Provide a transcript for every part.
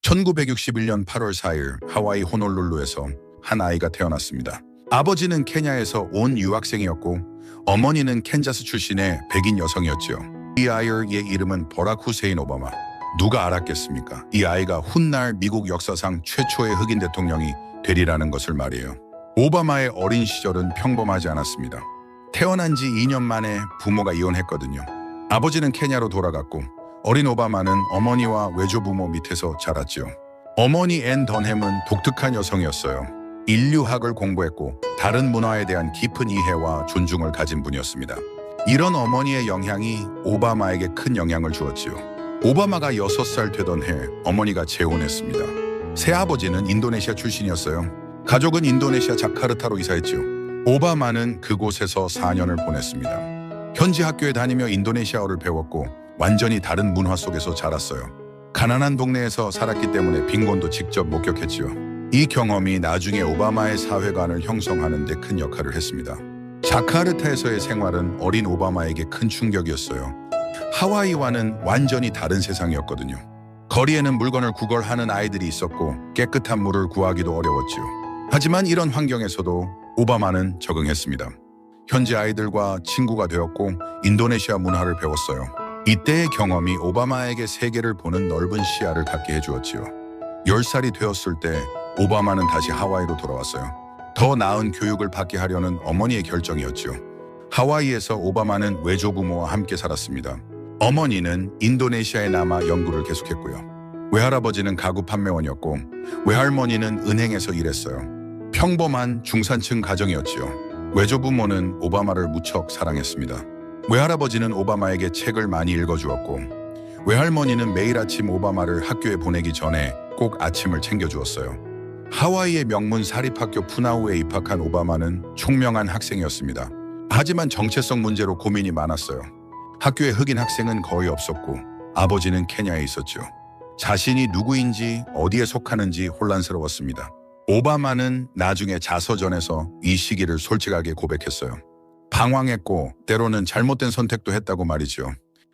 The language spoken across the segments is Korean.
1961년 8월 4일 하와이 호놀룰루에서 한 아이가 태어났습니다. 아버지는 케냐에서 온 유학생이었고 어머니는 캔자스 출신의 백인 여성이었지요. 이 아이의 이름은 버락 후세인 오바마. 누가 알았겠습니까? 이 아이가 훗날 미국 역사상 최초의 흑인 대통령이 되리라는 것을 말이에요. 오바마의 어린 시절은 평범하지 않았습니다. 태어난 지 2년 만에 부모가 이혼했거든요. 아버지는 케냐로 돌아갔고 어린 오바마는 어머니와 외조부모 밑에서 자랐죠. 어머니 앤 던햄은 독특한 여성이었어요. 인류학을 공부했고 다른 문화에 대한 깊은 이해와 존중을 가진 분이었습니다. 이런 어머니의 영향이 오바마에게 큰 영향을 주었지요. 오바마가 6살 되던 해 어머니가 재혼했습니다. 새아버지는 인도네시아 출신이었어요. 가족은 인도네시아 자카르타로 이사했지요. 오바마는 그곳에서 4년을 보냈습니다. 현지 학교에 다니며 인도네시아어를 배웠고 완전히 다른 문화 속에서 자랐어요. 가난한 동네에서 살았기 때문에 빈곤도 직접 목격했지요. 이 경험이 나중에 오바마의 사회관을 형성하는 데 큰 역할을 했습니다. 자카르타에서의 생활은 어린 오바마에게 큰 충격이었어요. 하와이와는 완전히 다른 세상이었거든요. 거리에는 물건을 구걸하는 아이들이 있었고 깨끗한 물을 구하기도 어려웠지요. 하지만 이런 환경에서도 오바마는 적응했습니다. 현지 아이들과 친구가 되었고 인도네시아 문화를 배웠어요. 이때의 경험이 오바마에게 세계를 보는 넓은 시야를 갖게 해주었지요. 10살이 되었을 때 오바마는 다시 하와이로 돌아왔어요. 더 나은 교육을 받게 하려는 어머니의 결정이었죠. 하와이에서 오바마는 외조부모와 함께 살았습니다. 어머니는 인도네시아에 남아 연구를 계속했고요. 외할아버지는 가구 판매원이었고 외할머니는 은행에서 일했어요. 평범한 중산층 가정이었지요. 외조부모는 오바마를 무척 사랑했습니다. 외할아버지는 오바마에게 책을 많이 읽어주었고 외할머니는 매일 아침 오바마를 학교에 보내기 전에 꼭 아침을 챙겨주었어요. 하와이의 명문 사립학교 푸나우에 입학한 오바마는 총명한 학생이었습니다. 하지만 정체성 문제로 고민이 많았어요. 학교에 흑인 학생은 거의 없었고 아버지는 케냐에 있었죠. 자신이 누구인지 어디에 속하는지 혼란스러웠습니다. 오바마는 나중에 자서전에서 이 시기를 솔직하게 고백했어요. 방황했고 때로는 잘못된 선택도 했다고 말이죠.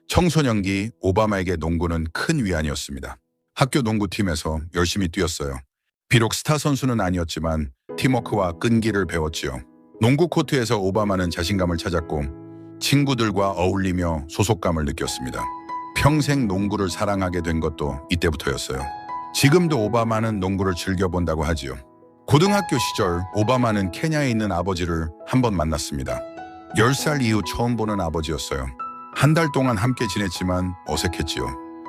청소년기 오바마에게 농구는 큰 위안이었습니다. 학교 농구팀에서 열심히 뛰었어요. 비록 스타 선수는 아니었지만 팀워크와 끈기를 배웠지요. 농구 코트에서 오바마는 자신감을 찾았고 친구들과 어울리며 소속감을 느꼈습니다. 평생 농구를 사랑하게 된 것도 이때부터였어요. 지금도 오바마는 농구를 즐겨본다고 하지요. 고등학교 시절 오바마는 케냐에 있는 아버지를 한 번 만났습니다. 10살 이후 처음 보는 아버지였어요. 한 달 동안 함께 지냈지만 어색했지요.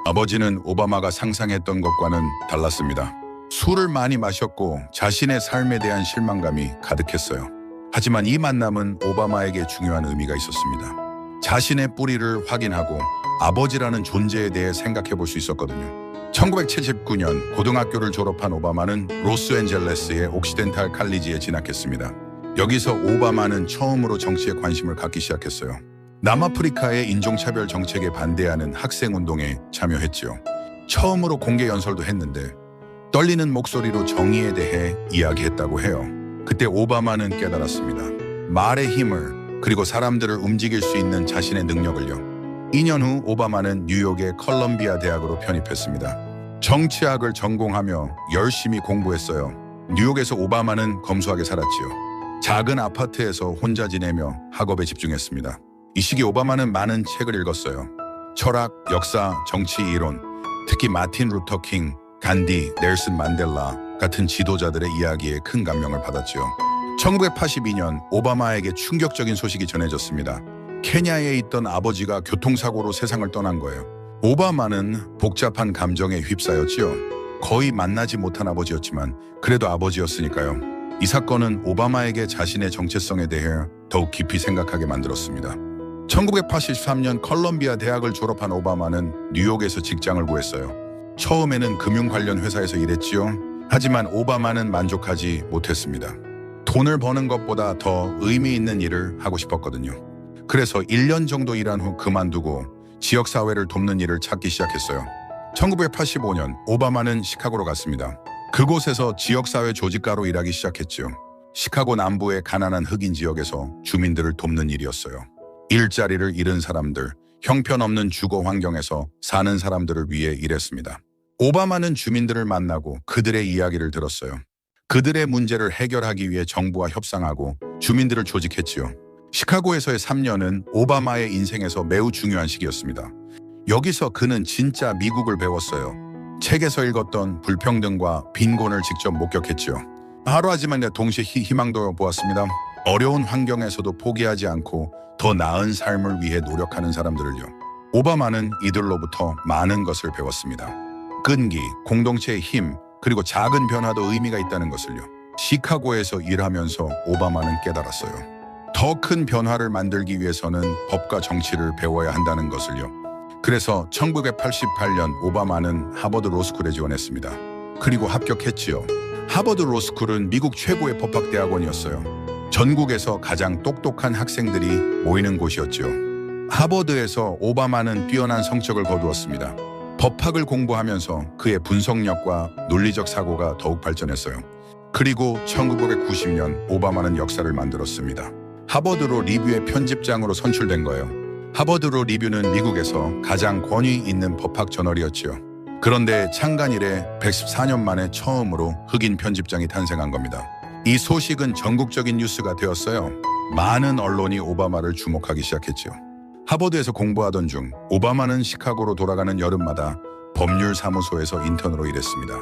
아버지는 오바마가 상상했던 것과는 달랐습니다. 술을 많이 마셨고 자신의 삶에 대한 실망감이 가득했어요. 하지만 이 만남은 오바마에게 중요한 의미가 있었습니다. 자신의 뿌리를 확인하고 아버지라는 존재에 대해 생각해 볼 수 있었거든요. 1979년 고등학교를 졸업한 오바마는 로스앤젤레스의 옥시덴탈 칼리지에 진학했습니다. 여기서 오바마는 처음으로 정치에 관심을 갖기 시작했어요. 남아프리카의 인종차별 정책에 반대하는 학생운동에 참여했지요. 처음으로 공개 연설도 했는데 떨리는 목소리로 정의에 대해 이야기했다고 해요. 그때 오바마는 깨달았습니다. 말의 힘을 그리고 사람들을 움직일 수 있는 자신의 능력을요. 2년 후 오바마는 뉴욕의 컬럼비아 대학으로 편입했습니다. 정치학을 전공하며 열심히 공부했어요. 뉴욕에서 오바마는 검소하게 살았지요. 작은 아파트에서 혼자 지내며 학업에 집중했습니다. 이 시기 오바마는 많은 책을 읽었어요. 철학, 역사, 정치 이론, 특히 마틴 루터 킹, 간디, 넬슨 만델라 같은 지도자들의 이야기에 큰 감명을 받았지요. 1982년 오바마에게 충격적인 소식이 전해졌습니다. 케냐에 있던 아버지가 교통사고로 세상을 떠난 거예요. 오바마는 복잡한 감정에 휩싸였지요. 거의 만나지 못한 아버지였지만 그래도 아버지였으니까요. 이 사건은 오바마에게 자신의 정체성에 대해 더욱 깊이 생각하게 만들었습니다. 1983년 컬럼비아 대학을 졸업한 오바마는 뉴욕에서 직장을 구했어요. 처음에는 금융 관련 회사에서 일했지요. 하지만 오바마는 만족하지 못했습니다. 돈을 버는 것보다 더 의미 있는 일을 하고 싶었거든요. 그래서 1년 정도 일한 후 그만두고 지역사회를 돕는 일을 찾기 시작했어요. 1985년 오바마는 시카고로 갔습니다. 그곳에서 지역사회 조직가로 일하기 시작했지요. 시카고 남부의 가난한 흑인 지역에서 주민들을 돕는 일이었어요. 일자리를 잃은 사람들, 형편없는 주거 환경에서 사는 사람들을 위해 일했습니다. 오바마는 주민들을 만나고 그들의 이야기를 들었어요. 그들의 문제를 해결하기 위해 정부와 협상하고 주민들을 조직했지요. 시카고에서의 3년은 오바마의 인생에서 매우 중요한 시기였습니다. 여기서 그는 진짜 미국을 배웠어요. 책에서 읽었던 불평등과 빈곤을 직접 목격했지요. 하루하지만 동시에 희망도 보았습니다. 어려운 환경에서도 포기하지 않고 더 나은 삶을 위해 노력하는 사람들을요. 오바마는 이들로부터 많은 것을 배웠습니다. 끈기, 공동체의 힘, 그리고 작은 변화도 의미가 있다는 것을요. 시카고에서 일하면서 오바마는 깨달았어요. 더 큰 변화를 만들기 위해서는 법과 정치를 배워야 한다는 것을요. 그래서 1988년 오바마는 하버드 로스쿨에 지원했습니다. 그리고 합격했지요. 하버드 로스쿨은 미국 최고의 법학대학원이었어요. 전국에서 가장 똑똑한 학생들이 모이는 곳이었지요. 하버드에서 오바마는 뛰어난 성적을 거두었습니다. 법학을 공부하면서 그의 분석력과 논리적 사고가 더욱 발전했어요. 그리고 1990년 오바마는 역사를 만들었습니다. 하버드로 리뷰의 편집장으로 선출된 거예요. 하버드로 리뷰는 미국에서 가장 권위 있는 법학 저널이었지요. 그런데 창간 이래 114년 만에 처음으로 흑인 편집장이 탄생한 겁니다. 이 소식은 전국적인 뉴스가 되었어요. 많은 언론이 오바마를 주목하기 시작했지요. 하버드에서 공부하던 중 오바마는 시카고로 돌아가는 여름마다 법률사무소에서 인턴으로 일했습니다.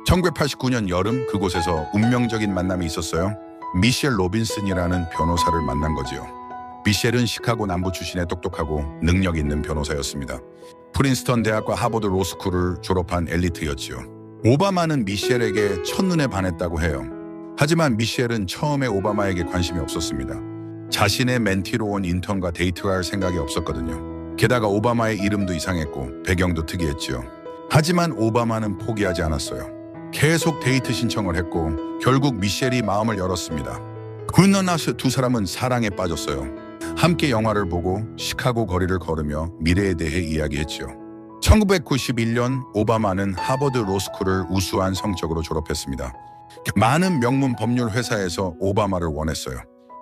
1989년 여름 그곳에서 운명적인 만남이 있었어요. 미셸 로빈슨이라는 변호사를 만난 거지요. 미셸은 시카고 남부 출신의 똑똑하고 능력 있는 변호사였습니다. 프린스턴 대학과 하버드 로스쿨을 졸업한 엘리트였지요. 오바마는 미셸에게 첫눈에 반했다고 해요. 하지만 미셸은 처음에 오바마에게 관심이 없었습니다. 자신의 멘티로 온 인턴과 데이트를 할 생각이 없었거든요. 게다가 오바마의 이름도 이상했고 배경도 특이했지요. 하지만 오바마는 포기하지 않았어요. 계속 데이트 신청을 했고 결국 미셸이 마음을 열었습니다. 그러나서 두 사람은 사랑에 빠졌어요. 함께 영화를 보고 시카고 거리를 걸으며 미래에 대해 이야기했지요. 1991년 오바마는 하버드 로스쿨을 우수한 성적으로 졸업했습니다. 많은 명문 법률 회사에서 오바마를 원했어요.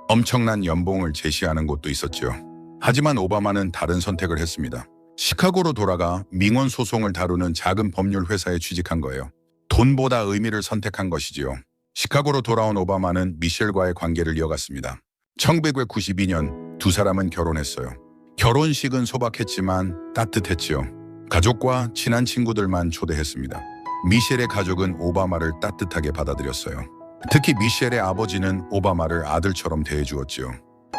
엄청난 연봉을 제시하는 곳도 있었지요. 하지만 오바마는 다른 선택을 했습니다. 시카고로 돌아가 민원 소송을 다루는 작은 법률 회사에 취직한 거예요. 돈보다 의미를 선택한 것이지요. 시카고로 돌아온 오바마는 미셸과의 관계를 이어갔습니다. 1992년 두 사람은 결혼했어요. 결혼식은 소박했지만 따뜻했지요. 가족과 친한 친구들만 초대했습니다. 미셸의 가족은 오바마를 따뜻하게 받아들였어요. 특히 미셸의 아버지는 오바마를 아들처럼 대해주었지요.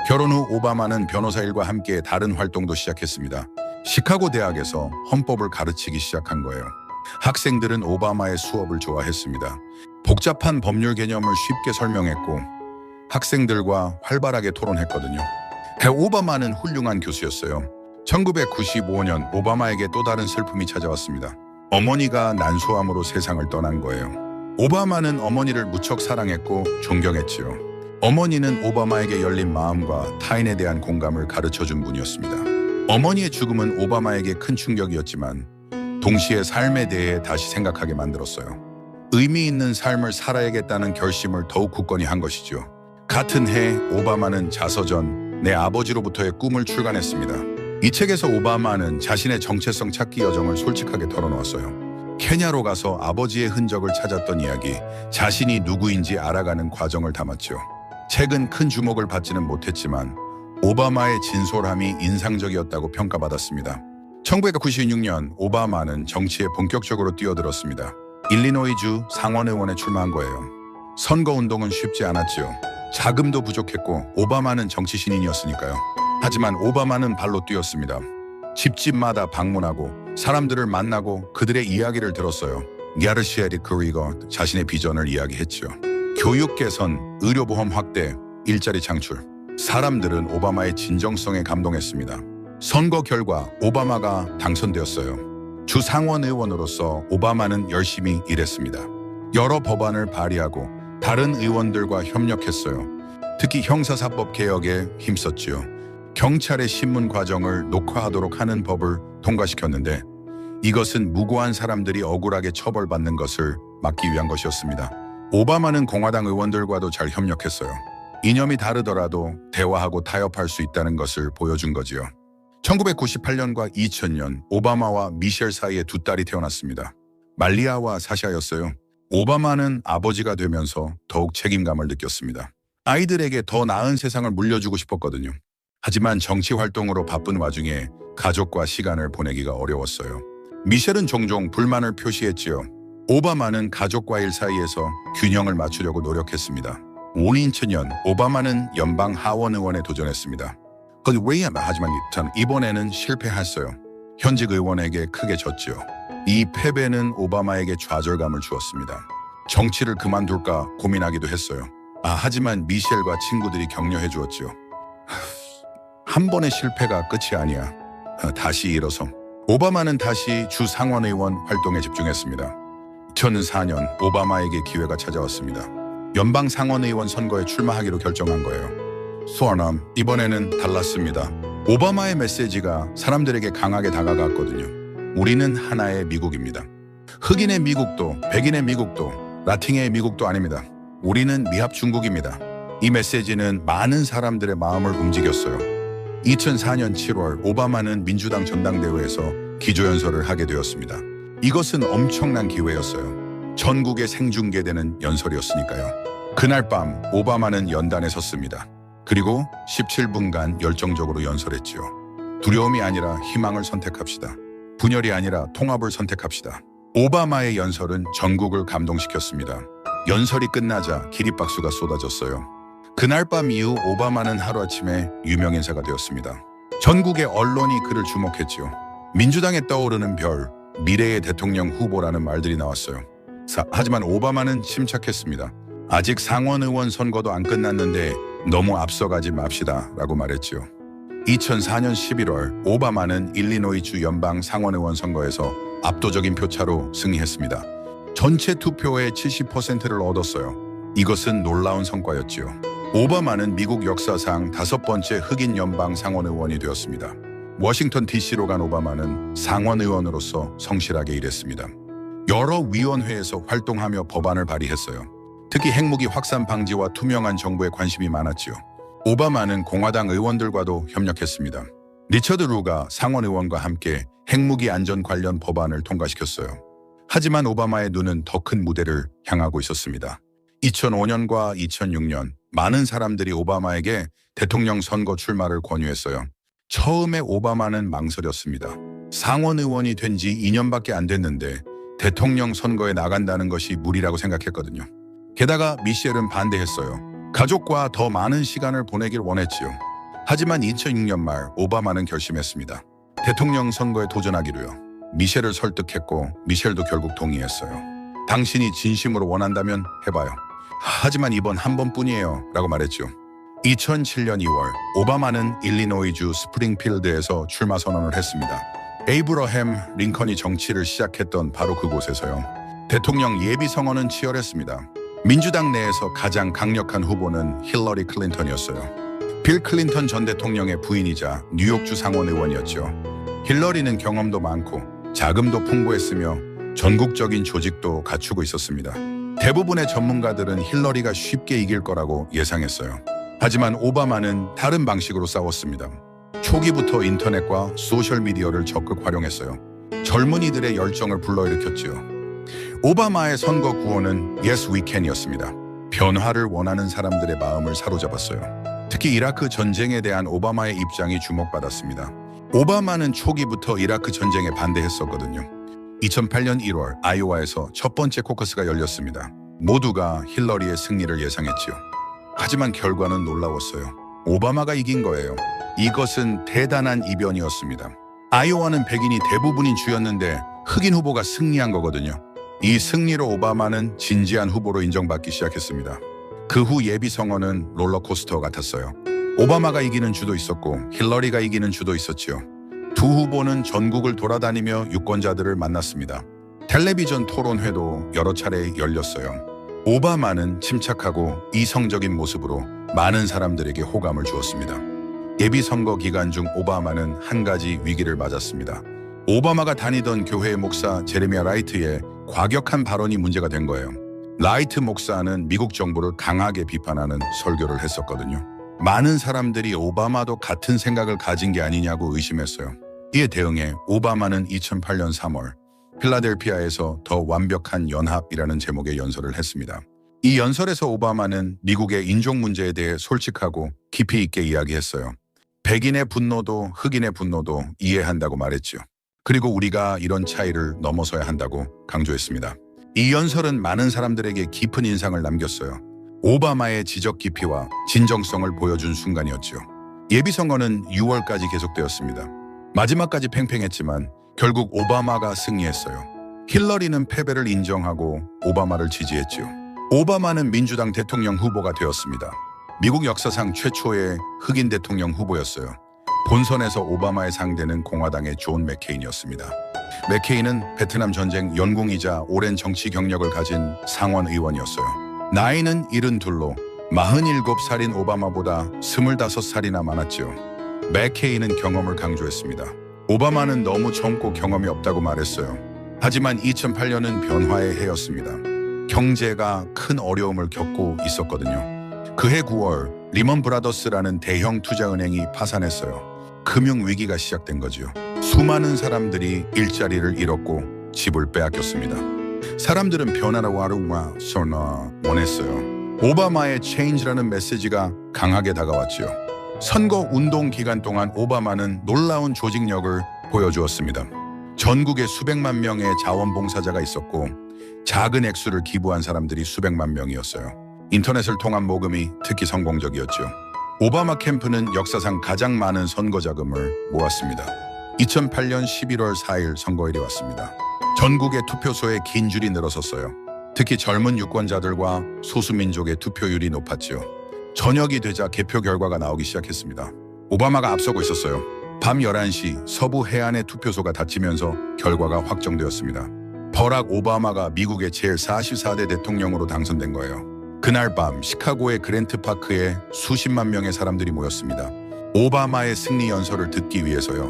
결혼 후 오바마는 변호사 일과 함께 다른 활동도 시작했습니다. 시카고 대학에서 헌법을 가르치기 시작한 거예요. 학생들은 오바마의 수업을 좋아했습니다. 복잡한 법률 개념을 쉽게 설명했고 학생들과 활발하게 토론했거든요. 오바마는 훌륭한 교수였어요. 1995년 오바마에게 또 다른 슬픔이 찾아왔습니다. 어머니가 난소암으로 세상을 떠난 거예요. 오바마는 어머니를 무척 사랑했고 존경했지요. 어머니는 오바마에게 열린 마음과 타인에 대한 공감을 가르쳐준 분이었습니다. 어머니의 죽음은 오바마에게 큰 충격이었지만 동시에 삶에 대해 다시 생각하게 만들었어요. 의미 있는 삶을 살아야겠다는 결심을 더욱 굳건히 한 것이죠. 같은 해 오바마는 자서전 내 아버지로부터의 꿈을 출간했습니다. 이 책에서 오바마는 자신의 정체성 찾기 여정을 솔직하게 털어놓았어요. 케냐로 가서 아버지의 흔적을 찾았던 이야기, 자신이 누구인지 알아가는 과정을 담았죠. 책은 큰 주목을 받지는 못했지만 오바마의 진솔함이 인상적이었다고 평가받았습니다. 1996년 오바마는 정치에 본격적으로 뛰어들었습니다. 일리노이주 상원의원에 출마한 거예요. 선거운동은 쉽지 않았지요. 자금도 부족했고 오바마는 정치 신인이었으니까요. 하지만 오바마는 발로 뛰었습니다. 집집마다 방문하고 사람들을 만나고 그들의 이야기를 들었어요. 가르시아 그리고 자신의 비전을 이야기했죠. 교육 개선, 의료보험 확대, 일자리 창출. 사람들은 오바마의 진정성에 감동했습니다. 선거 결과 오바마가 당선되었어요. 주 상원 의원으로서 오바마는 열심히 일했습니다. 여러 법안을 발의하고 다른 의원들과 협력했어요. 특히 형사사법 개혁에 힘썼지요. 경찰의 신문 과정을 녹화하도록 하는 법을 통과시켰는데 이것은 무고한 사람들이 억울하게 처벌받는 것을 막기 위한 것이었습니다. 오바마는 공화당 의원들과도 잘 협력했어요. 이념이 다르더라도 대화하고 타협할 수 있다는 것을 보여준 거지요. 1998년과 2000년 오바마와 미셸 사이에 두 딸이 태어났습니다. 말리아와 사샤였어요. 오바마는 아버지가 되면서 더욱 책임감을 느꼈습니다. 아이들에게 더 나은 세상을 물려주고 싶었거든요. 하지만 정치 활동으로 바쁜 와중에 가족과 시간을 보내기가 어려웠어요. 미셸은 종종 불만을 표시했지요. 오바마는 가족과 일 사이에서 균형을 맞추려고 노력했습니다. 2000년 오바마는 연방 하원 의원에 도전했습니다. 하지만 이번에는 실패했어요. 현직 의원에게 크게 졌죠. 이 패배는 오바마에게 좌절감을 주었습니다. 정치를 그만둘까 고민하기도 했어요. 하지만 미셸과 친구들이 격려해 주었죠. 한 번의 실패가 끝이 아니야. 다시 일어서. 오바마는 다시 주 상원의원 활동에 집중했습니다. 2004년 오바마에게 기회가 찾아왔습니다. 연방 상원의원 선거에 출마하기로 결정한 거예요. 소아남, 이번에는 달랐습니다. 오바마의 메시지가 사람들에게 강하게 다가갔거든요. 우리는 하나의 미국입니다. 흑인의 미국도, 백인의 미국도, 라틴의 미국도 아닙니다. 우리는 미합 중국입니다. 이 메시지는 많은 사람들의 마음을 움직였어요. 2004년 7월 오바마는 민주당 전당대회에서 기조연설을 하게 되었습니다. 이것은 엄청난 기회였어요. 전국에 생중계되는 연설이었으니까요. 그날 밤 오바마는 연단에 섰습니다. 그리고 17분간 열정적으로 연설했지요. 두려움이 아니라 희망을 선택합시다. 분열이 아니라 통합을 선택합시다. 오바마의 연설은 전국을 감동시켰습니다. 연설이 끝나자 기립박수가 쏟아졌어요. 그날 밤 이후 오바마는 하루아침에 유명인사가 되었습니다. 전국의 언론이 그를 주목했지요. 민주당에 떠오르는 별, 미래의 대통령 후보라는 말들이 나왔어요. 하지만 오바마는 침착했습니다. 아직 상원의원 선거도 안 끝났는데 너무 앞서가지 맙시다 라고 말했지요. 2004년 11월 오바마는 일리노이주 연방 상원의원 선거에서 압도적인 표차로 승리했습니다. 전체 투표의 70%를 얻었어요. 이것은 놀라운 성과였지요. 오바마는 미국 역사상 5번째 흑인 연방 상원의원이 되었습니다. 워싱턴 DC로 간 오바마는 상원의원으로서 성실하게 일했습니다. 여러 위원회에서 활동하며 법안을 발의했어요. 특히 핵무기 확산 방지와 투명한 정부에 관심이 많았지요. 오바마는 공화당 의원들과도 협력했습니다. 리처드 루가 상원의원과 함께 핵무기 안전 관련 법안을 통과시켰어요. 하지만 오바마의 눈은 더 큰 무대를 향하고 있었습니다. 2005년과 2006년 많은 사람들이 오바마에게 대통령 선거 출마를 권유했어요. 처음에 오바마는 망설였습니다. 상원의원이 된 지 2년밖에 안 됐는데 대통령 선거에 나간다는 것이 무리라고 생각했거든요. 게다가 미셸은 반대했어요. 가족과 더 많은 시간을 보내길 원했지요. 하지만 2006년 말 오바마는 결심했습니다. 대통령 선거에 도전하기로요. 미셸을 설득했고 미셸도 결국 동의했어요. 당신이 진심으로 원한다면 해봐요. 하지만 이번 한 번뿐이에요 라고 말했죠. 2007년 2월 오바마는 일리노이주 스프링필드에서 출마 선언을 했습니다. 에이브러햄 링컨이 정치를 시작했던 바로 그곳에서요. 대통령 예비 선거는 치열했습니다. 민주당 내에서 가장 강력한 후보는 힐러리 클린턴이었어요. 빌 클린턴 전 대통령의 부인이자 뉴욕주 상원의원이었죠. 힐러리는 경험도 많고 자금도 풍부했으며 전국적인 조직도 갖추고 있었습니다. 대부분의 전문가들은 힐러리가 쉽게 이길 거라고 예상했어요. 하지만 오바마는 다른 방식으로 싸웠습니다. 초기부터 인터넷과 소셜미디어를 적극 활용했어요. 젊은이들의 열정을 불러일으켰지요. 오바마의 선거 구호는 Yes We Can이었습니다. 변화를 원하는 사람들의 마음을 사로잡았어요. 특히 이라크 전쟁에 대한 오바마의 입장이 주목받았습니다. 오바마는 초기부터 이라크 전쟁에 반대했었거든요. 2008년 1월 아이오와에서 첫 번째 코커스가 열렸습니다. 모두가 힐러리의 승리를 예상했지요. 하지만 결과는 놀라웠어요. 오바마가 이긴 거예요. 이것은 대단한 이변이었습니다. 아이오와는 백인이 대부분인 주였는데 흑인 후보가 승리한 거거든요. 이 승리로 오바마는 진지한 후보로 인정받기 시작했습니다. 그 후 예비 선거는 롤러코스터 같았어요. 오바마가 이기는 주도 있었고 힐러리가 이기는 주도 있었지요. 두 후보는 전국을 돌아다니며 유권자들을 만났습니다. 텔레비전 토론회도 여러 차례 열렸어요. 오바마는 침착하고 이성적인 모습으로 많은 사람들에게 호감을 주었습니다. 예비 선거 기간 중 오바마는 한 가지 위기를 맞았습니다. 오바마가 다니던 교회의 목사 제레미야 라이트의 과격한 발언이 문제가 된 거예요. 라이트 목사는 미국 정부를 강하게 비판하는 설교를 했었거든요. 많은 사람들이 오바마도 같은 생각을 가진 게 아니냐고 의심했어요. 이에 대응해 오바마는 2008년 3월 필라델피아에서 더 완벽한 연합이라는 제목의 연설을 했습니다. 이 연설에서 오바마는 미국의 인종 문제에 대해 솔직하고 깊이 있게 이야기했어요. 백인의 분노도 흑인의 분노도 이해한다고 말했죠. 그리고 우리가 이런 차이를 넘어서야 한다고 강조했습니다. 이 연설은 많은 사람들에게 깊은 인상을 남겼어요. 오바마의 지적 깊이와 진정성을 보여준 순간이었죠. 예비선거는 6월까지 계속되었습니다. 마지막까지 팽팽했지만 결국 오바마가 승리했어요. 힐러리는 패배를 인정하고 오바마를 지지했죠. 오바마는 민주당 대통령 후보가 되었습니다. 미국 역사상 최초의 흑인 대통령 후보였어요. 본선에서 오바마의 상대는 공화당의 존 맥케인이었습니다. 맥케인은 베트남 전쟁 연궁이자 오랜 정치 경력을 가진 상원 의원이었어요. 나이는 72로 47살인 오바마보다 25살이나 많았죠. 맥케인은 경험을 강조했습니다. 오바마는 너무 젊고 경험이 없다고 말했어요. 하지만 2008년은 변화의 해였습니다. 경제가 큰 어려움을 겪고 있었거든요. 그해 9월 리먼 브라더스라는 대형 투자은행이 파산했어요. 금융위기가 시작된 거죠. 수많은 사람들이 일자리를 잃었고 집을 빼앗겼습니다. 사람들은 변화를 원했어요. 오바마의 Change라는 메시지가 강하게 다가왔죠. 선거 운동 기간 동안 오바마는 놀라운 조직력을 보여주었습니다. 전국에 수백만 명의 자원봉사자가 있었고 작은 액수를 기부한 사람들이 수백만 명이었어요. 인터넷을 통한 모금이 특히 성공적이었죠. 오바마 캠프는 역사상 가장 많은 선거 자금을 모았습니다. 2008년 11월 4일 선거일이 왔습니다. 전국의 투표소에 긴 줄이 늘어섰어요. 특히 젊은 유권자들과 소수민족의 투표율이 높았죠. 저녁이 되자 개표 결과가 나오기 시작했습니다. 오바마가 앞서고 있었어요. 밤 11시 서부 해안의 투표소가 닫히면서 결과가 확정되었습니다. 버락 오바마가 미국의 제44대 대통령으로 당선된 거예요. 그날 밤 시카고의 그랜트파크에 수십만 명의 사람들이 모였습니다. 오바마의 승리 연설을 듣기 위해서요.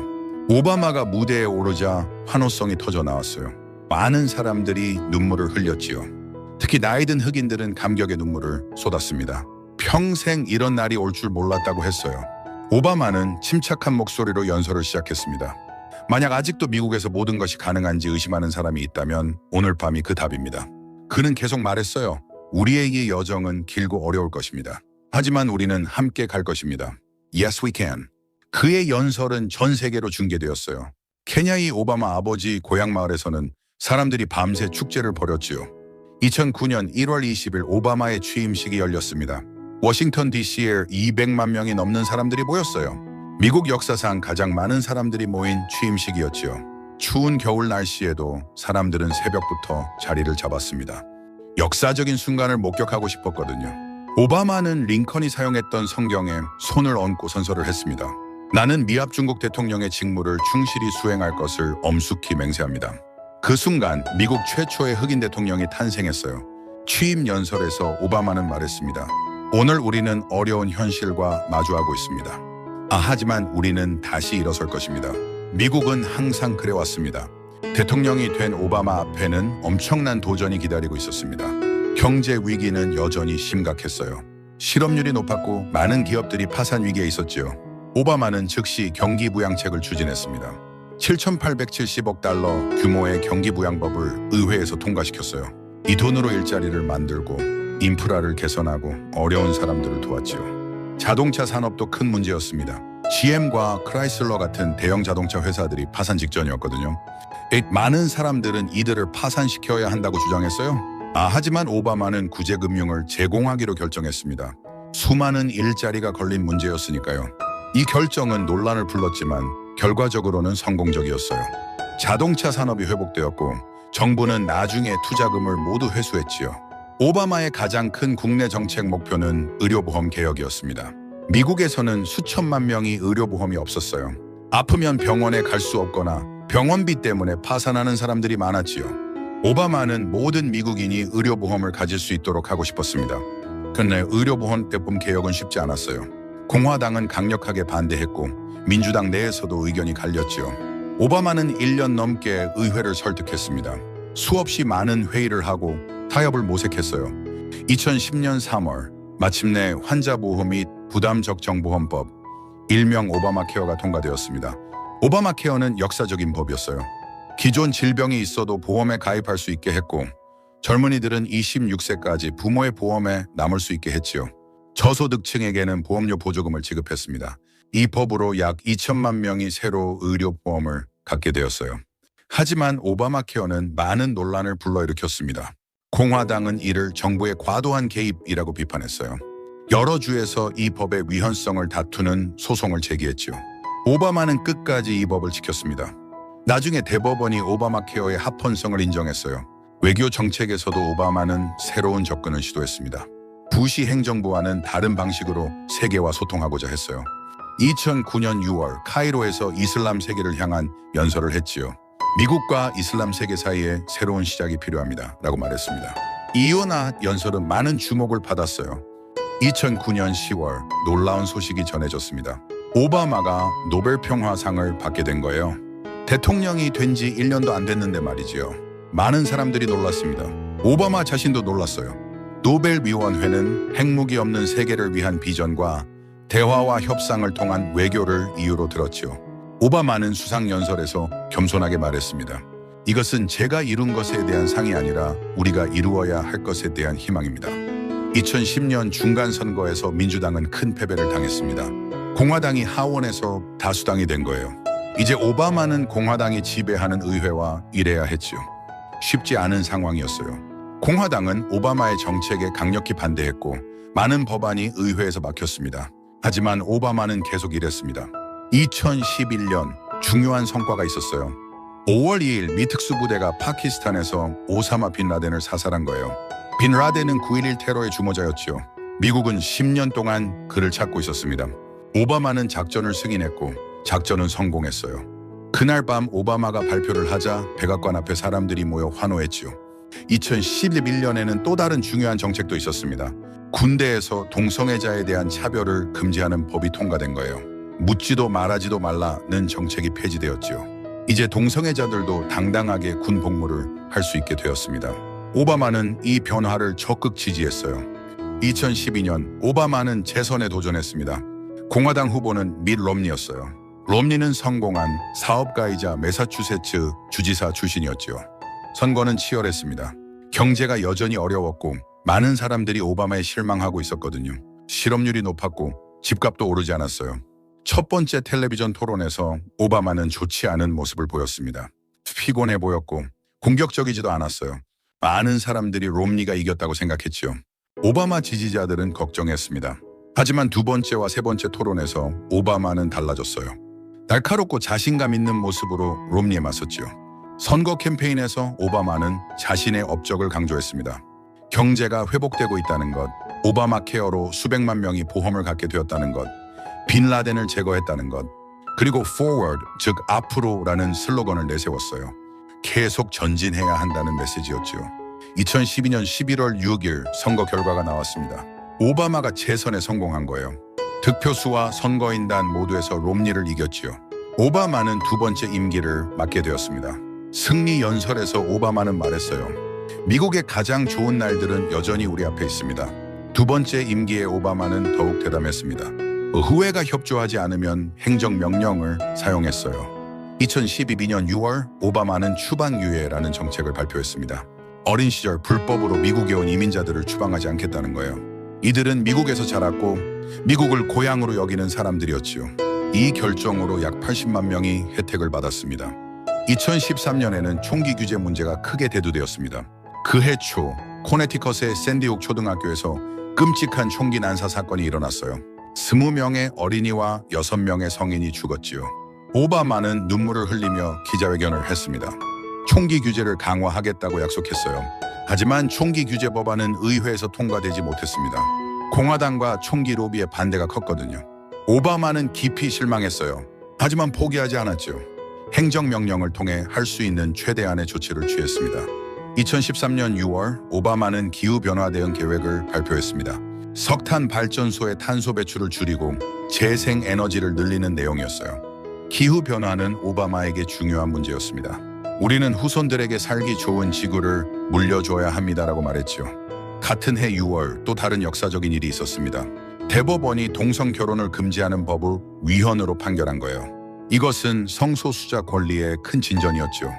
오바마가 무대에 오르자 환호성이 터져 나왔어요. 많은 사람들이 눈물을 흘렸지요. 특히 나이든 흑인들은 감격의 눈물을 쏟았습니다. 평생 이런 날이 올 줄 몰랐다고 했어요. 오바마는 침착한 목소리로 연설을 시작했습니다. 만약 아직도 미국에서 모든 것이 가능한지 의심하는 사람이 있다면 오늘 밤이 그 답입니다. 그는 계속 말했어요. 우리의 이 여정은 길고 어려울 것입니다. 하지만 우리는 함께 갈 것입니다. Yes, we can. 그의 연설은 전 세계로 중계되었어요. 케냐의 오바마 아버지 고향 마을에서는 사람들이 밤새 축제를 벌였지요. 2009년 1월 20일 오바마의 취임식이 열렸습니다. 워싱턴 DC에 200만 명이 넘는 사람들이 모였어요. 미국 역사상 가장 많은 사람들이 모인 취임식이었지요. 추운 겨울 날씨에도 사람들은 새벽부터 자리를 잡았습니다. 역사적인 순간을 목격하고 싶었거든요. 오바마는 링컨이 사용했던 성경에 손을 얹고 선서를 했습니다. 나는 미합 중국 대통령의 직무를 충실히 수행할 것을 엄숙히 맹세합니다. 그 순간 미국 최초의 흑인 대통령이 탄생했어요. 취임 연설에서 오바마는 말했습니다. 오늘 우리는 어려운 현실과 마주하고 있습니다. 하지만 우리는 다시 일어설 것입니다. 미국은 항상 그래왔습니다. 대통령이 된 오바마 앞에는 엄청난 도전이 기다리고 있었습니다. 경제 위기는 여전히 심각했어요. 실업률이 높았고 많은 기업들이 파산 위기에 있었지요. 오바마는 즉시 경기부양책을 추진했습니다. 7,870억 달러 규모의 경기부양법을 의회에서 통과시켰어요. 이 돈으로 일자리를 만들고 인프라를 개선하고 어려운 사람들을 도왔지요. 자동차 산업도 큰 문제였습니다. GM과 크라이슬러 같은 대형 자동차 회사들이 파산 직전이었거든요. 많은 사람들은 이들을 파산시켜야 한다고 주장했어요. 하지만 오바마는 구제금융을 제공하기로 결정했습니다. 수많은 일자리가 걸린 문제였으니까요. 이 결정은 논란을 불렀지만 결과적으로는 성공적이었어요. 자동차 산업이 회복되었고 정부는 나중에 투자금을 모두 회수했지요. 오바마의 가장 큰 국내 정책 목표는 의료보험 개혁이었습니다. 미국에서는 수천만 명이 의료보험이 없었어요. 아프면 병원에 갈 수 없거나 병원비 때문에 파산하는 사람들이 많았지요. 오바마는 모든 미국인이 의료보험을 가질 수 있도록 하고 싶었습니다. 그런데 의료보험대품 개혁은 쉽지 않았어요. 공화당은 강력하게 반대했고 민주당 내에서도 의견이 갈렸지요. 오바마는 1년 넘게 의회를 설득했습니다. 수없이 많은 회의를 하고 타협을 모색했어요. 2010년 3월 마침내 환자보험 및 부담적정보험법, 일명 오바마 케어가 통과되었습니다. 오바마 케어는 역사적인 법이었어요. 기존 질병이 있어도 보험에 가입할 수 있게 했고 젊은이들은 26세까지 부모의 보험에 남을 수 있게 했지요. 저소득층에게는 보험료 보조금을 지급했습니다. 이 법으로 약 2천만 명이 새로 의료보험을 갖게 되었어요. 하지만 오바마 케어는 많은 논란을 불러일으켰습니다. 공화당은 이를 정부의 과도한 개입이라고 비판했어요. 여러 주에서 이 법의 위헌성을 다투는 소송을 제기했죠. 오바마는 끝까지 이 법을 지켰습니다. 나중에 대법원이 오바마 케어의 합헌성을 인정했어요. 외교 정책에서도 오바마는 새로운 접근을 시도했습니다. 부시 행정부와는 다른 방식으로 세계와 소통하고자 했어요. 2009년 6월 카이로에서 이슬람 세계를 향한 연설을 했지요. 미국과 이슬람 세계 사이에 새로운 시작이 필요합니다 라고 말했습니다. 이유나 연설은 많은 주목을 받았어요. 2009년 10월 놀라운 소식이 전해졌습니다. 오바마가 노벨 평화상을 받게 된 거예요. 대통령이 된 지 1년도 안 됐는데 말이지요. 많은 사람들이 놀랐습니다. 오바마 자신도 놀랐어요. 노벨위원회는 핵무기 없는 세계를 위한 비전과 대화와 협상을 통한 외교를 이유로 들었지요. 오바마는 수상연설에서 겸손하게 말했습니다. 이것은 제가 이룬 것에 대한 상이 아니라 우리가 이루어야 할 것에 대한 희망입니다. 2010년 중간선거에서 민주당은 큰 패배를 당했습니다. 공화당이 하원에서 다수당이 된 거예요. 이제 오바마는 공화당이 지배하는 의회와 일해야 했지요. 쉽지 않은 상황이었어요. 공화당은 오바마의 정책에 강력히 반대했고 많은 법안이 의회에서 막혔습니다. 하지만 오바마는 계속 일했습니다. 2011년 중요한 성과가 있었어요. 5월 2일 미 특수부대가 파키스탄에서 오사마 빈 라덴을 사살한 거예요. 빈 라덴은 9.11 테러의 주모자였지요. 미국은 10년 동안 그를 찾고 있었습니다. 오바마는 작전을 승인했고 작전은 성공했어요. 그날 밤 오바마가 발표를 하자 백악관 앞에 사람들이 모여 환호했지요. 2011년에는 또 다른 중요한 정책도 있었습니다. 군대에서 동성애자에 대한 차별을 금지하는 법이 통과된 거예요. 묻지도 말하지도 말라는 정책이 폐지되었지요. 이제 동성애자들도 당당하게 군 복무를 할 수 있게 되었습니다. 오바마는 이 변화를 적극 지지했어요. 2012년 오바마는 재선에 도전했습니다. 공화당 후보는 밋 롬니였어요. 롬니는 성공한 사업가이자 매사추세츠 주지사 출신이었지요. 선거는 치열했습니다. 경제가 여전히 어려웠고 많은 사람들이 오바마에 실망하고 있었거든요. 실업률이 높았고 집값도 오르지 않았어요. 첫 번째 텔레비전 토론에서 오바마는 좋지 않은 모습을 보였습니다. 피곤해 보였고 공격적이지도 않았어요. 많은 사람들이 롬니가 이겼다고 생각했지요. 오바마 지지자들은 걱정했습니다. 하지만 두 번째와 세 번째 토론에서 오바마는 달라졌어요. 날카롭고 자신감 있는 모습으로 롬니에 맞섰지요. 선거 캠페인에서 오바마는 자신의 업적을 강조했습니다. 경제가 회복되고 있다는 것, 오바마 케어로 수백만 명이 보험을 갖게 되었다는 것, 빈 라덴을 제거했다는 것, 그리고 forward, 즉 앞으로라는 슬로건을 내세웠어요. 계속 전진해야 한다는 메시지였지요. 2012년 11월 6일 선거 결과가 나왔습니다. 오바마가 재선에 성공한 거예요. 득표수와 선거인단 모두에서 롬니를 이겼지요. 오바마는 두 번째 임기를 맡게 되었습니다. 승리 연설에서 오바마는 말했어요. 미국의 가장 좋은 날들은 여전히 우리 앞에 있습니다. 두 번째 임기에 오바마는 더욱 대담했습니다. 의회가 협조하지 않으면 행정명령을 사용했어요. 2012년 6월 오바마는 추방유예라는 정책을 발표했습니다. 어린 시절 불법으로 미국에 온 이민자들을 추방하지 않겠다는 거예요. 이들은 미국에서 자랐고 미국을 고향으로 여기는 사람들이었지요. 이 결정으로 약 80만 명이 혜택을 받았습니다. 2013년에는 총기 규제 문제가 크게 대두되었습니다. 그해 초 코네티컷의 샌디옥 초등학교에서 끔찍한 총기 난사 사건이 일어났어요. 20명의 어린이와 6명의 성인이 죽었지요. 오바마는 눈물을 흘리며 기자회견을 했습니다. 총기 규제를 강화하겠다고 약속했어요. 하지만 총기 규제 법안은 의회에서 통과되지 못했습니다. 공화당과 총기 로비의 반대가 컸거든요. 오바마는 깊이 실망했어요. 하지만 포기하지 않았죠. 행정명령을 통해 할 수 있는 최대한의 조치를 취했습니다. 2013년 6월 오바마는 기후변화 대응 계획을 발표했습니다. 석탄 발전소의 탄소 배출을 줄이고 재생에너지를 늘리는 내용이었어요. 기후변화는 오바마에게 중요한 문제였습니다. 우리는 후손들에게 살기 좋은 지구를 물려줘야 합니다라고 말했죠. 같은 해 6월 또 다른 역사적인 일이 있었습니다. 대법원이 동성 결혼을 금지하는 법을 위헌으로 판결한 거예요. 이것은 성소수자 권리의 큰 진전이었죠.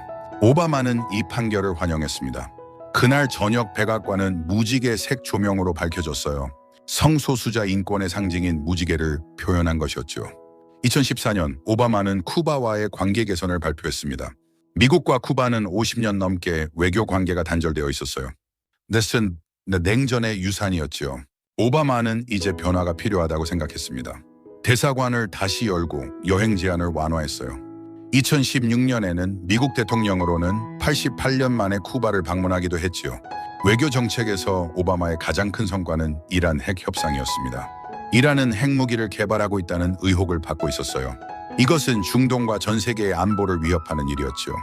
오바마는 이 판결을 환영했습니다. 그날 저녁 백악관은 무지개 색 조명으로 밝혀졌어요. 성소수자 인권의 상징인 무지개를 표현한 것이었죠. 2014년 오바마는 쿠바와의 관계 개선을 발표했습니다. 미국과 쿠바는 50년 넘게 외교 관계가 단절되어 있었어요. 넷은 냉전의 유산이었죠. 오바마는 이제 변화가 필요하다고 생각했습니다. 대사관을 다시 열고 여행 제한을 완화했어요. 2016년에는 미국 대통령으로는 88년 만에 쿠바를 방문하기도 했지요. 외교 정책에서 오바마의 가장 큰 성과는 이란 핵 협상이었습니다. 이란은 핵무기를 개발하고 있다는 의혹을 받고 있었어요. 이것은 중동과 전 세계의 안보를 위협하는 일이었죠.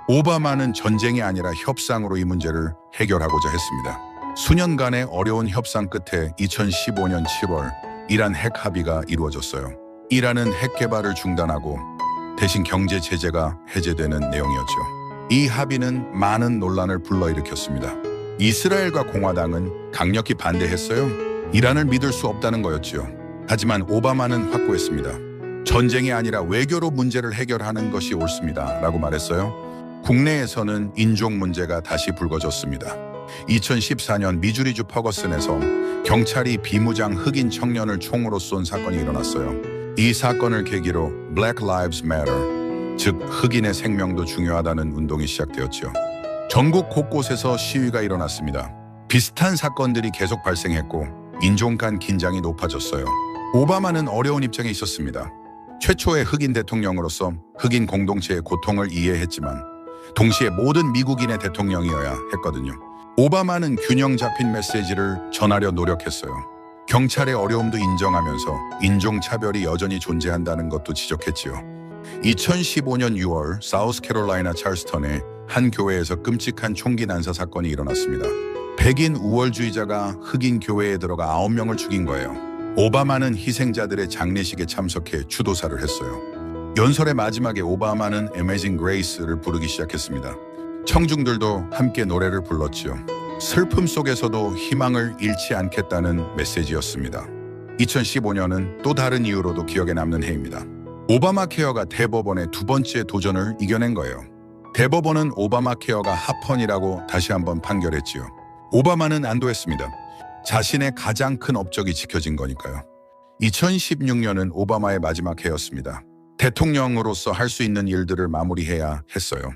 오바마는 전쟁이 아니라 협상으로 이 문제를 해결하고자 했습니다. 수년간의 어려운 협상 끝에 2015년 7월 이란 핵 합의가 이루어졌어요. 이란은 핵 개발을 중단하고 대신 경제 제재가 해제되는 내용이었죠. 이 합의는 많은 논란을 불러일으켰습니다. 이스라엘과 공화당은 강력히 반대했어요. 이란을 믿을 수 없다는 거였죠. 하지만 오바마는 확고했습니다. 전쟁이 아니라 외교로 문제를 해결하는 것이 옳습니다. 라고 말했어요. 국내에서는 인종 문제가 다시 불거졌습니다. 2014년 미주리주 퍼거슨에서 경찰이 비무장 흑인 청년을 총으로 쏜 사건이 일어났어요. 이 사건을 계기로 Black Lives Matter, 즉 흑인의 생명도 중요하다는 운동이 시작되었죠. 전국 곳곳에서 시위가 일어났습니다. 비슷한 사건들이 계속 발생했고 인종 간 긴장이 높아졌어요. 오바마는 어려운 입장에 있었습니다. 최초의 흑인 대통령으로서 흑인 공동체의 고통을 이해했지만 동시에 모든 미국인의 대통령이어야 했거든요. 오바마는 균형 잡힌 메시지를 전하려 노력했어요. 경찰의 어려움도 인정하면서 인종차별이 여전히 존재한다는 것도 지적했지요. 2015년 6월 사우스캐롤라이나 찰스턴의 한 교회에서 끔찍한 총기 난사 사건이 일어났습니다. 백인 우월주의자가 흑인 교회에 들어가 9명을 죽인 거예요. 오바마는 희생자들의 장례식에 참석해 추도사를 했어요. 연설의 마지막에 오바마는 Amazing Grace를 부르기 시작했습니다. 청중들도 함께 노래를 불렀지요. 슬픔 속에서도 희망을 잃지 않겠다는 메시지였습니다. 2015년은 또 다른 이유로도 기억에 남는 해입니다. 오바마 케어가 대법원의 두 번째 도전을 이겨낸 거예요. 대법원은 오바마 케어가 합헌이라고 다시 한번 판결했지요. 오바마는 안도했습니다. 자신의 가장 큰 업적이 지켜진 거니까요. 2016년은 오바마의 마지막 해였습니다. 대통령으로서 할 수 있는 일들을 마무리해야 했어요.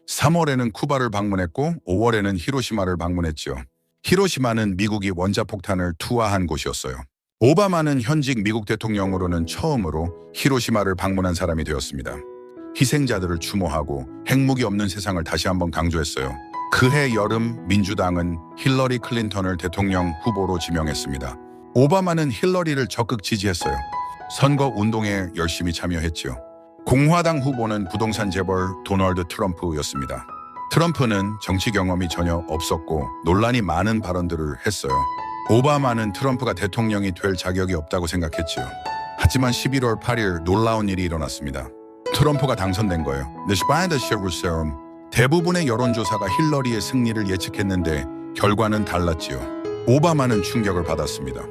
3월에는 쿠바를 방문했고 5월에는 히로시마를 방문했죠. 히로시마는 미국이 원자폭탄을 투하한 곳이었어요. 오바마는 현직 미국 대통령으로는 처음으로 히로시마를 방문한 사람이 되었습니다. 희생자들을 추모하고 핵무기 없는 세상을 다시 한번 강조했어요. 그해 여름 민주당은 힐러리 클린턴을 대통령 후보로 지명했습니다. 오바마는 힐러리를 적극 지지했어요. 선거 운동에 열심히 참여했죠. 공화당 후보는 부동산 재벌 도널드 트럼프였습니다. 트럼프는 정치 경험이 전혀 없었고 논란이 많은 발언들을 했어요. 오바마는 트럼프가 대통령이 될 자격이 없다고 생각했지요. 하지만 11월 8일 놀라운 일이 일어났습니다. 트럼프가 당선된 거예요. 대부분의 여론조사가 힐러리의 승리를 예측했는데 결과는 달랐지요. 오바마는 충격을 받았습니다.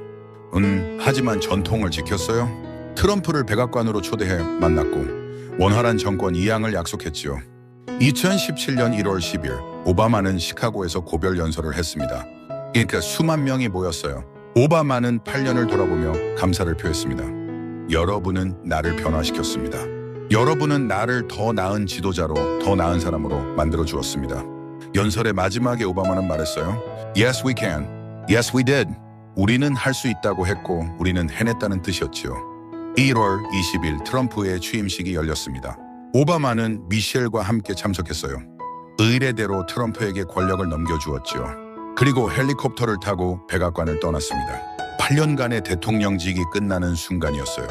하지만 전통을 지켰어요. 트럼프를 백악관으로 초대해 만났고 원활한 정권 이양을 약속했지요. 2017년 1월 10일 오바마는 시카고에서 고별 연설을 했습니다. 그러니까 수만 명이 모였어요. 오바마는 8년을 돌아보며 감사를 표했습니다. 여러분은 나를 변화시켰습니다. 여러분은 나를 더 나은 지도자로, 더 나은 사람으로 만들어 주었습니다. 연설의 마지막에 오바마는 말했어요. Yes, we can. Yes, we did. 우리는 할 수 있다고 했고 우리는 해냈다는 뜻이었지요. 1월 20일 트럼프의 취임식이 열렸습니다. 오바마는 미셸과 함께 참석했어요. 의례대로 트럼프에게 권력을 넘겨주었지요. 그리고 헬리콥터를 타고 백악관을 떠났습니다. 8년간의 대통령직이 끝나는 순간이었어요.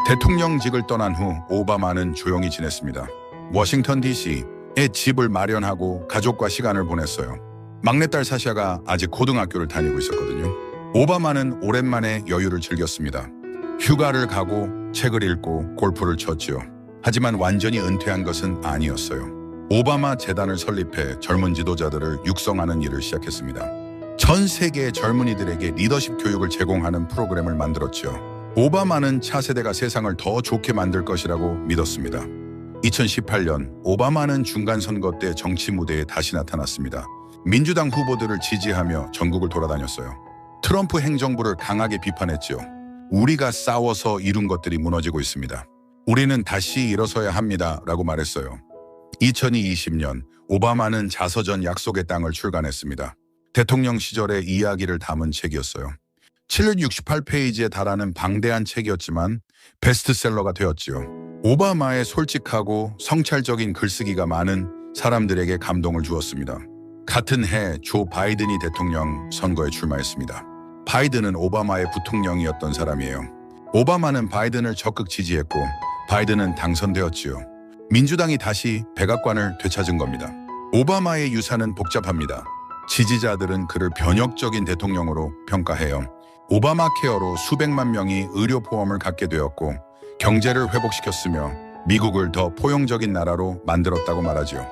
대통령직을 떠난 후 오바마는 조용히 지냈습니다. 워싱턴 DC에 집을 마련하고 가족과 시간을 보냈어요. 막내딸 사샤가 아직 고등학교를 다니고 있었거든요. 오바마는 오랜만에 여유를 즐겼습니다. 휴가를 가고 책을 읽고 골프를 쳤지요. 하지만 완전히 은퇴한 것은 아니었어요. 오바마 재단을 설립해 젊은 지도자들을 육성하는 일을 시작했습니다. 전 세계의 젊은이들에게 리더십 교육을 제공하는 프로그램을 만들었죠. 오바마는 차세대가 세상을 더 좋게 만들 것이라고 믿었습니다. 2018년 오바마는 중간선거 때 정치 무대에 다시 나타났습니다. 민주당 후보들을 지지하며 전국을 돌아다녔어요. 트럼프 행정부를 강하게 비판했죠. 우리가 싸워서 이룬 것들이 무너지고 있습니다. 우리는 다시 일어서야 합니다. 라고 말했어요. 2020년 오바마는 자서전 약속의 땅을 출간했습니다. 대통령 시절의 이야기를 담은 책이었어요. 768페이지에 달하는 방대한 책이었지만 베스트셀러가 되었지요. 오바마의 솔직하고 성찰적인 글쓰기가 많은 사람들에게 감동을 주었습니다. 같은 해 조 바이든이 대통령 선거에 출마했습니다. 바이든은 오바마의 부통령이었던 사람이에요. 오바마는 바이든을 적극 지지했고 바이든은 당선되었지요. 민주당이 다시 백악관을 되찾은 겁니다. 오바마의 유산은 복잡합니다. 지지자들은 그를 변혁적인 대통령으로 평가해요. 오바마 케어로 수백만 명이 의료 보험을 갖게 되었고 경제를 회복시켰으며 미국을 더 포용적인 나라로 만들었다고 말하지요.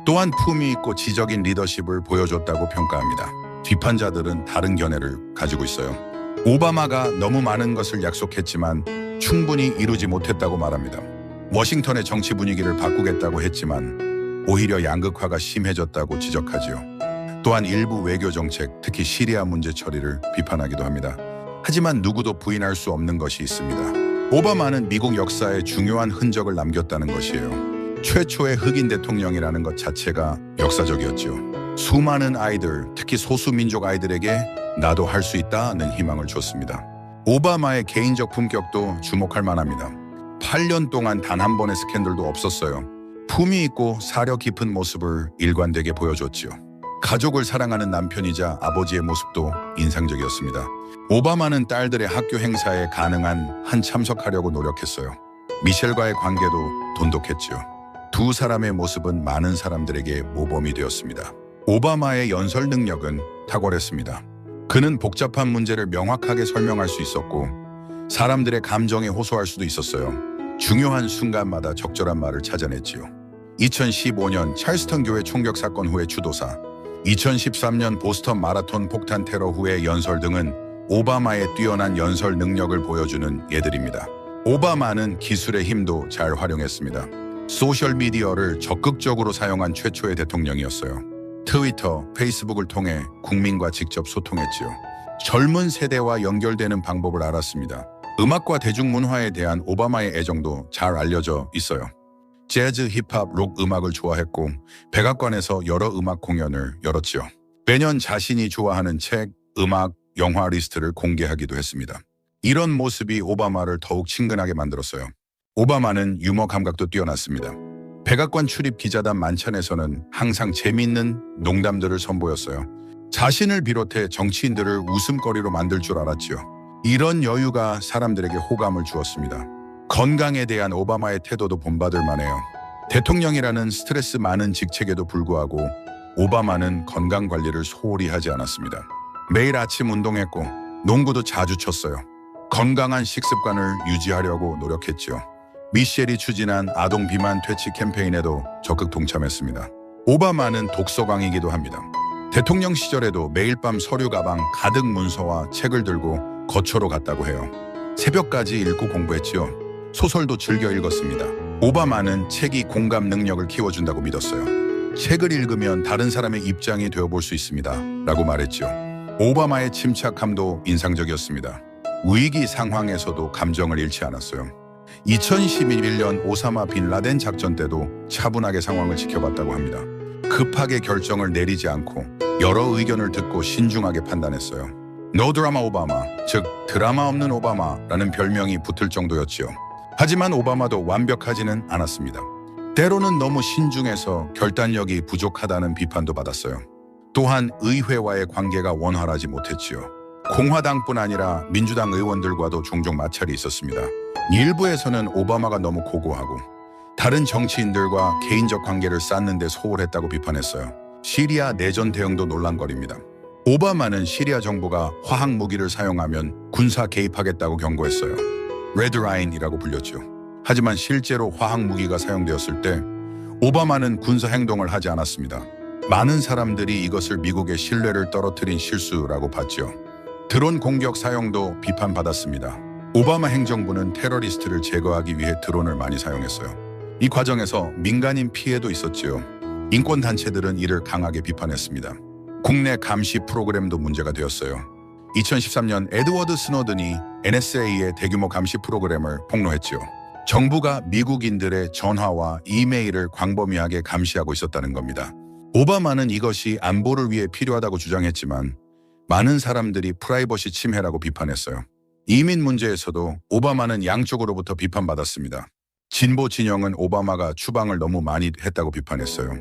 또한 품위 있고 지적인 리더십을 보여줬다고 평가합니다. 비판자들은 다른 견해를 가지고 있어요. 오바마가 너무 많은 것을 약속했지만 충분히 이루지 못했다고 말합니다. 워싱턴의 정치 분위기를 바꾸겠다고 했지만 오히려 양극화가 심해졌다고 지적하지요. 또한 일부 외교 정책, 특히 시리아 문제 처리를 비판하기도 합니다. 하지만 누구도 부인할 수 없는 것이 있습니다. 오바마는 미국 역사에 중요한 흔적을 남겼다는 것이에요. 최초의 흑인 대통령이라는 것 자체가 역사적이었죠. 수많은 아이들, 특히 소수민족 아이들에게 나도 할 수 있다는 희망을 줬습니다. 오바마의 개인적 품격도 주목할 만합니다. 8년 동안 단 한 번의 스캔들도 없었어요. 품위 있고 사려 깊은 모습을 일관되게 보여줬지요. 가족을 사랑하는 남편이자 아버지의 모습도 인상적이었습니다. 오바마는 딸들의 학교 행사에 가능한 한 참석하려고 노력했어요. 미셸과의 관계도 돈독했지요. 두 사람의 모습은 많은 사람들에게 모범이 되었습니다. 오바마의 연설 능력은 탁월했습니다. 그는 복잡한 문제를 명확하게 설명할 수 있었고 사람들의 감정에 호소할 수도 있었어요. 중요한 순간마다 적절한 말을 찾아냈지요. 2015년 찰스턴 교회 총격 사건 후의 주도사, 2013년 보스턴 마라톤 폭탄 테러 후의 연설 등은 오바마의 뛰어난 연설 능력을 보여주는 예들입니다. 오바마는 기술의 힘도 잘 활용했습니다. 소셜미디어를 적극적으로 사용한 최초의 대통령이었어요. 트위터, 페이스북을 통해 국민과 직접 소통했지요. 젊은 세대와 연결되는 방법을 알았습니다. 음악과 대중문화에 대한 오바마의 애정도 잘 알려져 있어요. 재즈, 힙합, 록 음악을 좋아했고 백악관에서 여러 음악 공연을 열었지요. 매년 자신이 좋아하는 책, 음악, 영화 리스트를 공개하기도 했습니다. 이런 모습이 오바마를 더욱 친근하게 만들었어요. 오바마는 유머 감각도 뛰어났습니다. 백악관 출입 기자단 만찬에서는 항상 재미있는 농담들을 선보였어요. 자신을 비롯해 정치인들을 웃음거리로 만들 줄 알았지요. 이런 여유가 사람들에게 호감을 주었습니다. 건강에 대한 오바마의 태도도 본받을 만해요. 대통령이라는 스트레스 많은 직책에도 불구하고 오바마는 건강 관리를 소홀히 하지 않았습니다. 매일 아침 운동했고 농구도 자주 쳤어요. 건강한 식습관을 유지하려고 노력했지요. 미셸이 추진한 아동 비만 퇴치 캠페인에도 적극 동참했습니다. 오바마는 독서광이기도 합니다. 대통령 시절에도 매일 밤 서류 가방 가득 문서와 책을 들고 거처로 갔다고 해요. 새벽까지 읽고 공부했지요. 소설도 즐겨 읽었습니다. 오바마는 책이 공감 능력을 키워준다고 믿었어요. 책을 읽으면 다른 사람의 입장이 되어볼 수 있습니다. 라고 말했지요. 오바마의 침착함도 인상적이었습니다. 위기 상황에서도 감정을 잃지 않았어요. 2011년 오사마 빈 라덴 작전 때도 차분하게 상황을 지켜봤다고 합니다. 급하게 결정을 내리지 않고 여러 의견을 듣고 신중하게 판단했어요. No 드라마 오바마, 즉 드라마 없는 오바마라는 별명이 붙을 정도였지요. 하지만 오바마도 완벽하지는 않았습니다. 때로는 너무 신중해서 결단력이 부족하다는 비판도 받았어요. 또한 의회와의 관계가 원활하지 못했지요. 공화당뿐 아니라 민주당 의원들과도 종종 마찰이 있었습니다. 일부에서는 오바마가 너무 고고하고 다른 정치인들과 개인적 관계를 쌓는 데 소홀했다고 비판했어요. 시리아 내전 대응도 논란거리입니다. 오바마는 시리아 정부가 화학 무기를 사용하면 군사 개입하겠다고 경고했어요. 레드라인이라고 불렸죠. 하지만 실제로 화학 무기가 사용되었을 때 오바마는 군사 행동을 하지 않았습니다. 많은 사람들이 이것을 미국의 신뢰를 떨어뜨린 실수라고 봤죠. 드론 공격 사용도 비판받았습니다. 오바마 행정부는 테러리스트를 제거하기 위해 드론을 많이 사용했어요. 이 과정에서 민간인 피해도 있었지요. 인권단체들은 이를 강하게 비판했습니다. 국내 감시 프로그램도 문제가 되었어요. 2013년 에드워드 스노든이 NSA의 대규모 감시 프로그램을 폭로했지요. 정부가 미국인들의 전화와 이메일을 광범위하게 감시하고 있었다는 겁니다. 오바마는 이것이 안보를 위해 필요하다고 주장했지만 많은 사람들이 프라이버시 침해라고 비판했어요. 이민 문제에서도 오바마는 양쪽으로부터 비판받았습니다. 진보 진영은 오바마가 추방을 너무 많이 했다고 비판했어요.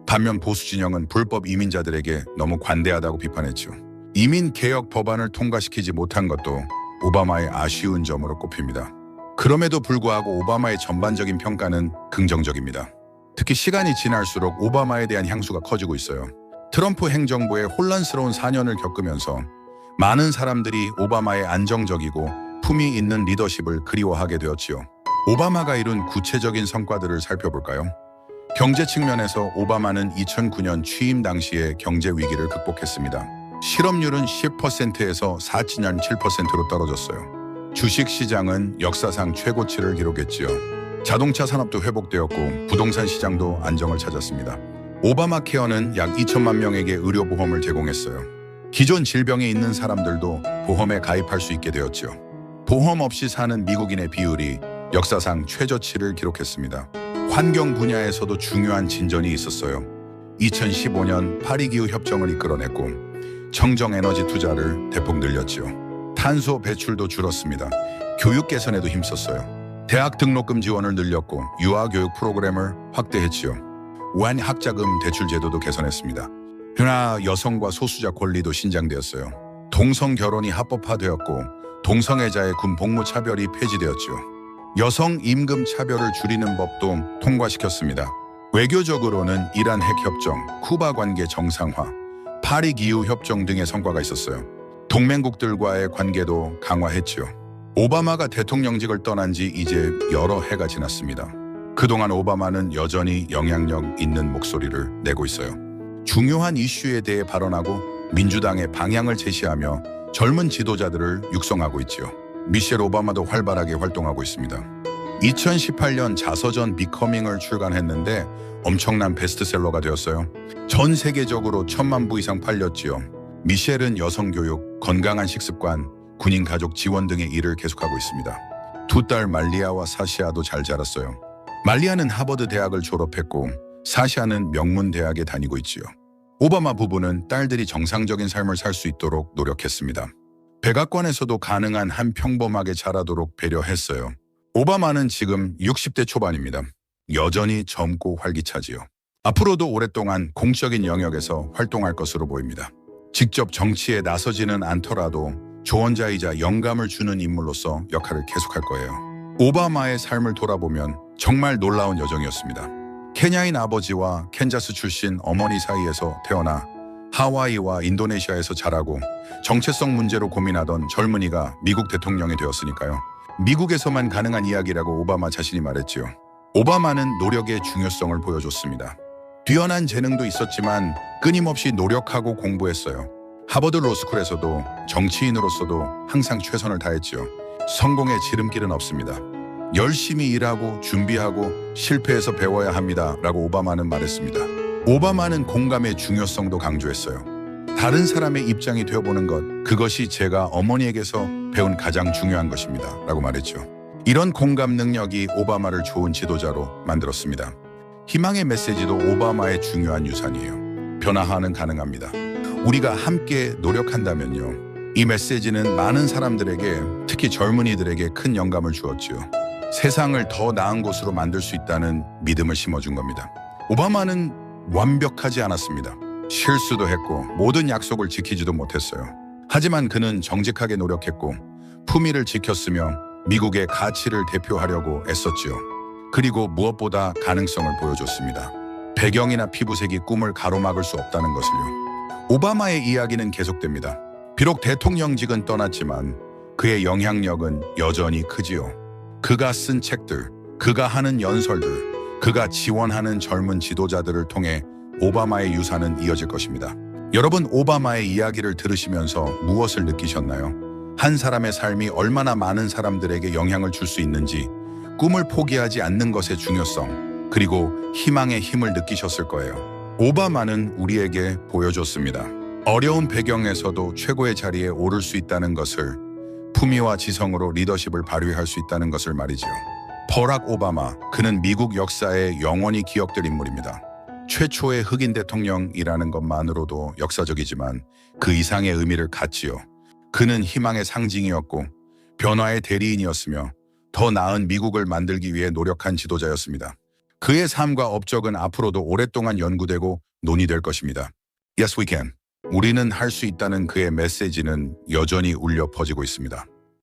반면 보수 진영은 불법 이민자들에게 너무 관대하다고 비판했죠. 이민 개혁 법안을 통과시키지 못한 것도 오바마의 아쉬운 점으로 꼽힙니다. 그럼에도 불구하고 오바마의 전반적인 평가는 긍정적입니다. 특히 시간이 지날수록 오바마에 대한 향수가 커지고 있어요. 트럼프 행정부의 혼란스러운 4년을 겪으면서 많은 사람들이 오바마의 안정적이고 품위 있는 리더십을 그리워하게 되었지요. 오바마가 이룬 구체적인 성과들을 살펴볼까요? 경제 측면에서 오바마는 2009년 취임 당시에 경제 위기를 극복했습니다. 실업률은 10%에서 4년 7%로 떨어졌어요. 주식시장은 역사상 최고치를 기록했지요. 자동차 산업도 회복되었고 부동산 시장도 안정을 찾았습니다. 오바마 케어는 약 2천만 명에게 의료보험을 제공했어요. 기존 질병에 있는 사람들도 보험에 가입할 수 있게 되었죠. 보험 없이 사는 미국인의 비율이 역사상 최저치를 기록했습니다. 환경 분야에서도 중요한 진전이 있었어요. 2015년 파리기후 협정을 이끌어냈고 청정에너지 투자를 대폭 늘렸죠. 탄소 배출도 줄었습니다. 교육 개선에도 힘썼어요. 대학 등록금 지원을 늘렸고 유아교육 프로그램을 확대했지요. 우한 학자금 대출 제도도 개선했습니다. 그러나 여성과 소수자 권리도 신장되었어요. 동성 결혼이 합법화되었고 동성애자의 군 복무 차별이 폐지되었죠. 여성 임금 차별을 줄이는 법도 통과시켰습니다. 외교적으로는 이란 핵협정, 쿠바 관계 정상화, 파리 기후 협정 등의 성과가 있었어요. 동맹국들과의 관계도 강화했지요. 오바마가 대통령직을 떠난 지 이제 여러 해가 지났습니다. 그동안 오바마는 여전히 영향력 있는 목소리를 내고 있어요. 중요한 이슈에 대해 발언하고 민주당의 방향을 제시하며 젊은 지도자들을 육성하고 있지요. 미셸 오바마도 활발하게 활동하고 있습니다. 2018년 자서전 비커밍을 출간했는데 엄청난 베스트셀러가 되었어요. 전 세계적으로 1,000만 부 이상 팔렸지요. 미셸은 여성교육, 건강한 식습관, 군인 가족 지원 등의 일을 계속하고 있습니다. 두 딸 말리아와 사시아도 잘 자랐어요. 말리아는 하버드 대학을 졸업했고 사시아는 명문 대학에 다니고 있지요. 오바마 부부는 딸들이 정상적인 삶을 살 수 있도록 노력했습니다. 백악관에서도 가능한 한 평범하게 자라도록 배려했어요. 오바마는 지금 60대 초반입니다. 여전히 젊고 활기차지요. 앞으로도 오랫동안 공적인 영역에서 활동할 것으로 보입니다. 직접 정치에 나서지는 않더라도 조언자이자 영감을 주는 인물로서 역할을 계속할 거예요. 오바마의 삶을 돌아보면 정말 놀라운 여정이었습니다. 케냐인 아버지와 캔자스 출신 어머니 사이에서 태어나 하와이와 인도네시아에서 자라고 정체성 문제로 고민하던 젊은이가 미국 대통령이 되었으니까요. 미국에서만 가능한 이야기라고 오바마 자신이 말했지요. 오바마는 노력의 중요성을 보여줬습니다. 뛰어난 재능도 있었지만 끊임없이 노력하고 공부했어요. 하버드 로스쿨에서도 정치인으로서도 항상 최선을 다했지요. 성공의 지름길은 없습니다. 열심히 일하고 준비하고 실패해서 배워야 합니다. 라고 오바마는 말했습니다. 오바마는 공감의 중요성도 강조했어요. 다른 사람의 입장이 되어보는 것, 그것이 제가 어머니에게서 배운 가장 중요한 것입니다. 라고 말했죠. 이런 공감 능력이 오바마를 좋은 지도자로 만들었습니다. 희망의 메시지도 오바마의 중요한 유산이에요. 변화하는 가능합니다. 우리가 함께 노력한다면요. 이 메시지는 많은 사람들에게, 특히 젊은이들에게 큰 영감을 주었지요. 세상을 더 나은 곳으로 만들 수 있다는 믿음을 심어준 겁니다. 오바마는 완벽하지 않았습니다. 실수도 했고 모든 약속을 지키지도 못했어요. 하지만 그는 정직하게 노력했고 품위를 지켰으며 미국의 가치를 대표하려고 애썼지요. 그리고 무엇보다 가능성을 보여줬습니다. 배경이나 피부색이 꿈을 가로막을 수 없다는 것을요. 오바마의 이야기는 계속됩니다. 비록 대통령직은 떠났지만 그의 영향력은 여전히 크지요. 그가 쓴 책들, 그가 하는 연설들, 그가 지원하는 젊은 지도자들을 통해 오바마의 유산은 이어질 것입니다. 여러분, 오바마의 이야기를 들으시면서 무엇을 느끼셨나요? 한 사람의 삶이 얼마나 많은 사람들에게 영향을 줄 수 있는지, 꿈을 포기하지 않는 것의 중요성, 그리고 희망의 힘을 느끼셨을 거예요. 오바마는 우리에게 보여줬습니다. 어려운 배경에서도 최고의 자리에 오를 수 있다는 것을, 품위와 지성으로 리더십을 발휘할 수 있다는 것을 말이죠. 버락 오바마, 그는 미국 역사에 영원히 기억될 인물입니다. 최초의 흑인 대통령이라는 것만으로도 역사적이지만 그 이상의 의미를 갖지요. 그는 희망의 상징이었고 변화의 대리인이었으며 더 나은 미국을 만들기 위해 노력한 지도자였습니다. 그의 삶과 업적은 앞으로도 오랫동안 연구되고 논의될 것입니다. Yes, we can. 우리는 할 수 있다는 그의 메시지는 여전히 울려 퍼지고 있습니다.